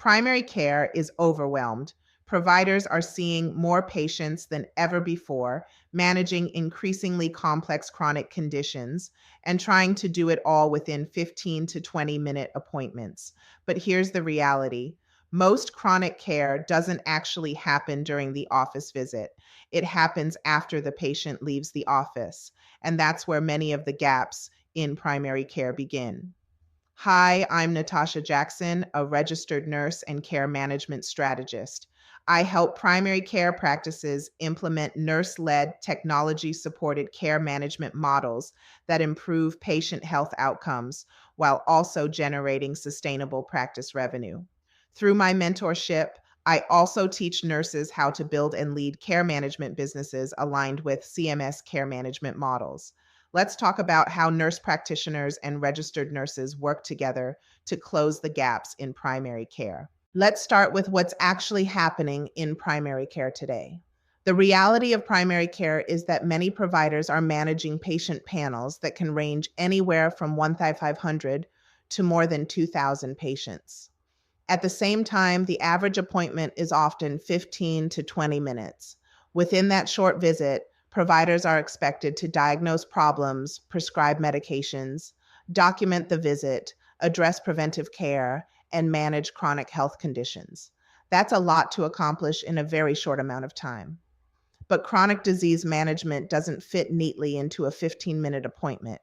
Primary care is overwhelmed. Providers are seeing more patients than ever before, managing increasingly complex chronic conditions, and trying to do it all within 15 to 20-minute appointments. But here's the reality. Most chronic care doesn't actually happen during the office visit. It happens after the patient leaves the office, and that's where many of the gaps in primary care begin. Hi, I'm Natasha Jackson, a registered nurse and care management strategist. I help primary care practices implement nurse led, technology supported care management models that improve patient health outcomes while also generating sustainable practice revenue. Through my mentorship, I also teach nurses how to build and lead care management businesses aligned with CMS care management models. Let's talk about how nurse practitioners and registered nurses work together to close the gaps in primary care. Let's start with what's actually happening in primary care today. The reality of primary care is that many providers are managing patient panels that can range anywhere from 1,500 to more than 2,000 patients. At the same time, the average appointment is often 15 to 20 minutes. Within that short visit, providers are expected to diagnose problems, prescribe medications, document the visit, address preventive care, and manage chronic health conditions. That's a lot to accomplish in a very short amount of time. But chronic disease management doesn't fit neatly into a 15-minute appointment.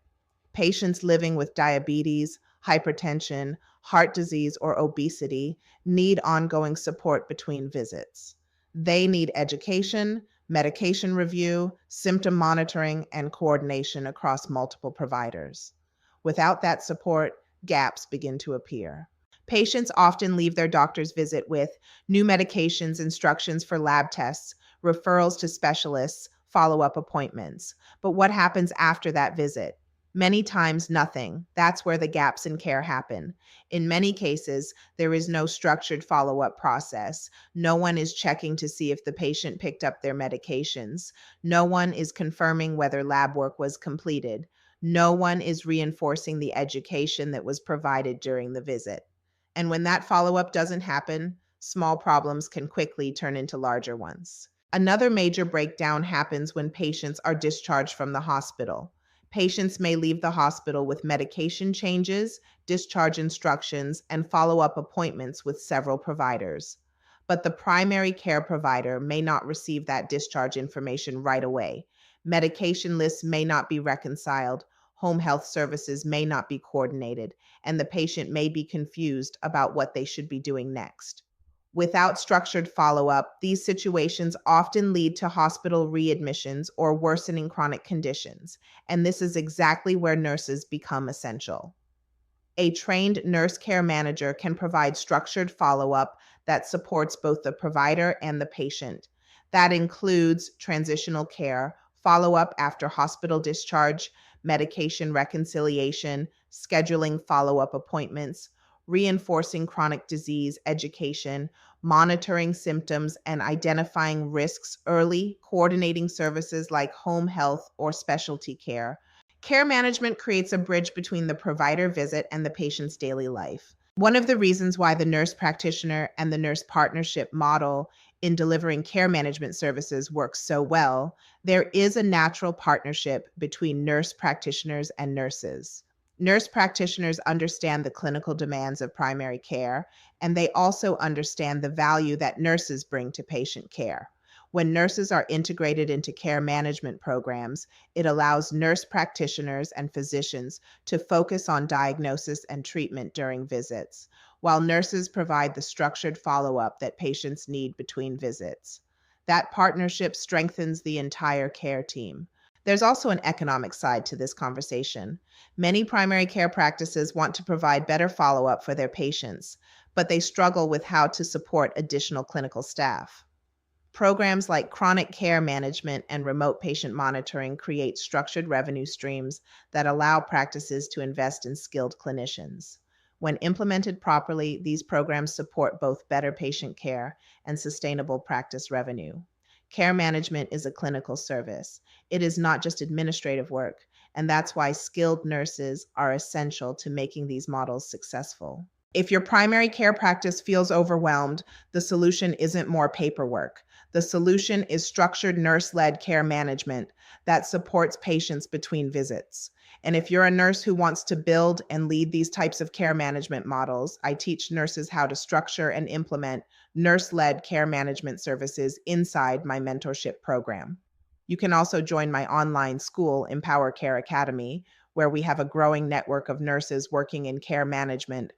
Patients living with diabetes, hypertension, heart disease, or obesity need ongoing support between visits. They need education, medication review, symptom monitoring, and coordination across multiple providers. Without that support, gaps begin to appear. Patients often leave their doctor's visit with new medications, instructions for lab tests, referrals to specialists, follow up appointments. But what happens after that visit? Many times, nothing. That's where the gaps in care happen. In many cases, there is no structured follow up process. No one is checking to see if the patient picked up their medications. No one is confirming whether lab work was completed. No one is reinforcing the education that was provided during the visit. And when that follow up doesn't happen, small problems can quickly turn into larger ones. Another major breakdown happens when patients are discharged from the hospital. Patients may leave the hospital with medication changes, discharge instructions, and follow up appointments with several providers. But the primary care provider may not receive that discharge information right away. Medication lists may not be reconciled, home health services may not be coordinated, and the patient may be confused about what they should be doing next. Without structured follow up, these situations often lead to hospital readmissions or worsening chronic conditions, and this is exactly where nurses become essential. A trained nurse care manager can provide structured follow up that supports both the provider and the patient. That includes transitional care, follow up after hospital discharge, medication reconciliation, scheduling follow up appointments, reinforcing chronic disease education, monitoring symptoms and identifying risks early, coordinating services like home health or specialty care. Care management creates a bridge between the provider visit and the patient's daily life. One of the reasons why the nurse practitioner and the nurse partnership model in delivering care management services works so well, there is a natural partnership between nurse practitioners and nurses. Nurse practitioners understand the clinical demands of primary care, and they also understand the value that nurses bring to patient care. When nurses are integrated into care management programs, it allows nurse practitioners and physicians to focus on diagnosis and treatment during visits, while nurses provide the structured follow up that patients need between visits. That partnership strengthens the entire care team. There's also an economic side to this conversation. Many primary care practices want to provide better follow up for their patients, but they struggle with how to support additional clinical staff. Programs like chronic care management and remote patient monitoring create structured revenue streams that allow practices to invest in skilled clinicians. When implemented properly, these programs support both better patient care and sustainable practice revenue. Care management is a clinical service. It is not just administrative work, and that's why skilled nurses are essential to making these models successful. If your primary care practice feels overwhelmed, the solution isn't more paperwork. The solution is structured nurse led care management that supports patients between visits. And if you're a nurse who wants to build and lead these types of care management models, I teach nurses how to structure and implement nurse led care management services inside my mentorship program. You can also join my online school, Empower Care Academy, where we have a growing network of nurses working in care management